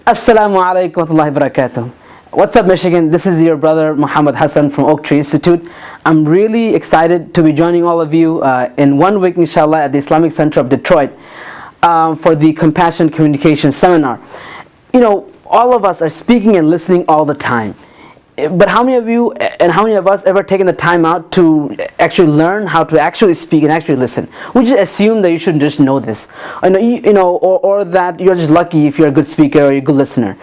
Assalamu alaikum wa rahmatullahi wa barakatuh. What's up, Michigan? This is your brother Muhammad Hassan from Oak Tree Institute. I'm really excited to be joining all of you in 1 week, inshallah, at the Islamic Center of Detroit for the Compassion Communication Seminar. You know, all of us are speaking and listening all the time. But how many of you and how many of us ever taken the time out to actually learn how to actually speak and actually listen? We just assume that you should just know this, or that you're just lucky if you're a good speaker or you're a good listener.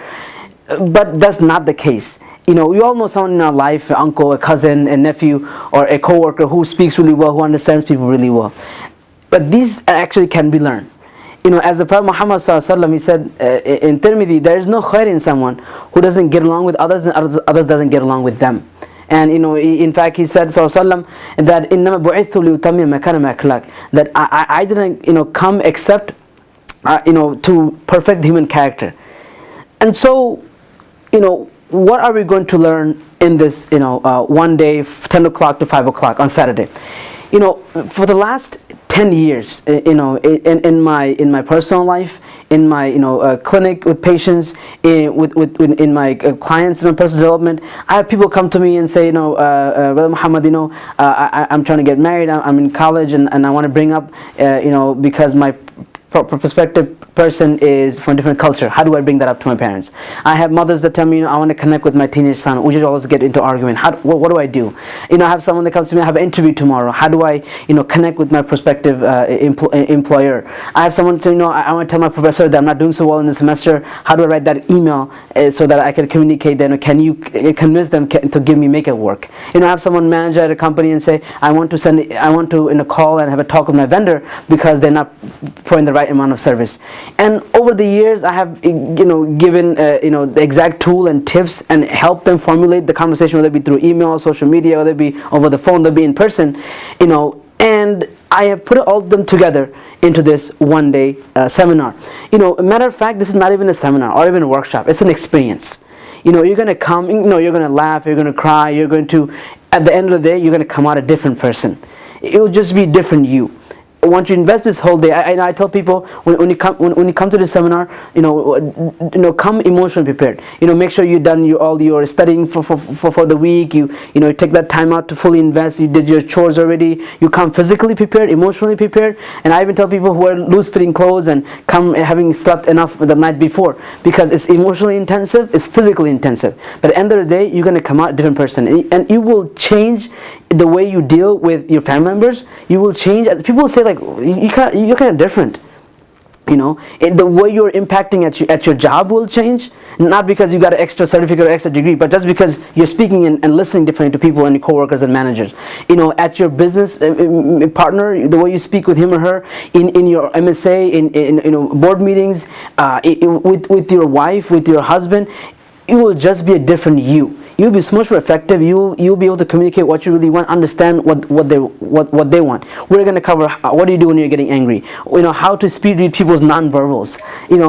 But that's not the case. You know, we all know someone in our life, an uncle, a cousin, a nephew, or a co-worker who speaks really well, who understands people really well. But these actually can be learned. You know, as the Prophet Muhammad ﷺ, he said in Tirmidhi, there is no khair in someone who doesn't get along with others and others doesn't get along with them. And you know, in fact, he said ﷺ that إِنَّمَا بُعِثْتُ لِيُتَمِّمَ مَكَارِمَ الْأَخْلَاقِ, that I didn't come except to perfect human character. And so, what are we going to learn in this one day, 10 o'clock to 5 o'clock on Saturday? For the last 10 years, in my personal life, in my clinic with patients, in my clients, in my personal development, I have people come to me and say, Brother Muhammad, I'm trying to get married, I'm in college, and I want to bring up, because my prospective person is from a different culture. How do I bring that up to my parents? I have mothers that tell me, I want to connect with my teenage son. We just always get into argument. What do I do? I have someone that comes to me, I have an interview tomorrow. How do I connect with my prospective employer? I have someone say, I want to tell my professor that I'm not doing so well in the semester. How do I write that email so that I can communicate them? Can you convince them to give me makeup work? I have someone manager at a company and say, I want to call and have a talk with my vendor because they're not providing the right amount of service. And over the years, I have given the exact tool and tips and helped them formulate the conversation, whether it be through email, social media, whether it be over the phone, whether it be in person, and I have put all of them together into this one-day seminar. A matter of fact, this is not even a seminar or even a workshop. It's an experience. You're going to come, you're going to laugh, you're going to cry, you're going to, at the end of the day, you're going to come out a different person. It will just be different you. Once you invest this whole day, I tell people when you come to the seminar, come emotionally prepared. Make sure you've done all your studying for the week. You take that time out to fully invest. You did your chores already. You come physically prepared, emotionally prepared. And I even tell people who are loose-fitting clothes and come having slept enough the night before, because it's emotionally intensive, it's physically intensive. But at the end of the day, you're going to come out a different person, and you will change the way you deal with your family members. You will change. People say like, you're kind of different. The way you're impacting at your job will change, not because you got an extra certificate or extra degree, but just because you're speaking and listening differently to people and your coworkers and managers. At your business partner, the way you speak with him or her, in your MSA, in board meetings, with your wife, with your husband, it will just be a different you. You'll be so much more effective. You'll be able to communicate what you really want, understand what they want. We're going to cover what do you do when you're getting angry. How to speed read people's non-verbals.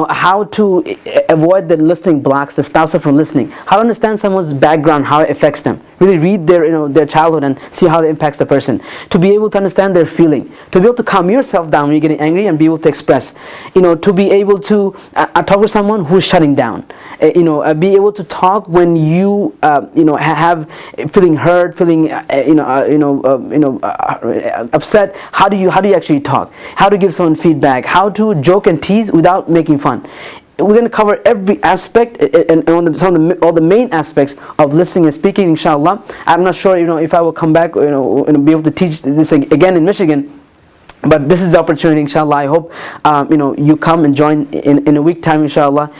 How to avoid the listening blocks that stops us from listening. How to understand someone's background, how it affects them. Really read their childhood and see how it impacts the person. To be able to understand their feeling. To be able to calm yourself down when you're getting angry and be able to express. To be able to talk to someone who's shutting down. Be able to talk when you have feeling hurt, feeling upset. How do you actually talk? How to give someone feedback? How to joke and tease without making fun? We're going to cover every aspect and all the main aspects of listening and speaking, inshallah. I'm not sure if I will come back and be able to teach this again in Michigan. But this is the opportunity, inshallah. I hope you come and join in a week time, inshallah,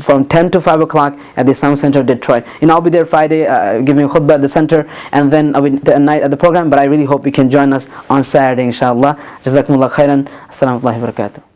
from 10 to 5 o'clock at the Islamic Center of Detroit. I'll be there Friday giving a khutbah at the center, and then I'll be at night at the program. But I really hope you can join us on Saturday, inshallah. Jazakumullah khairan. Assalamu alaikum wa barakatuh.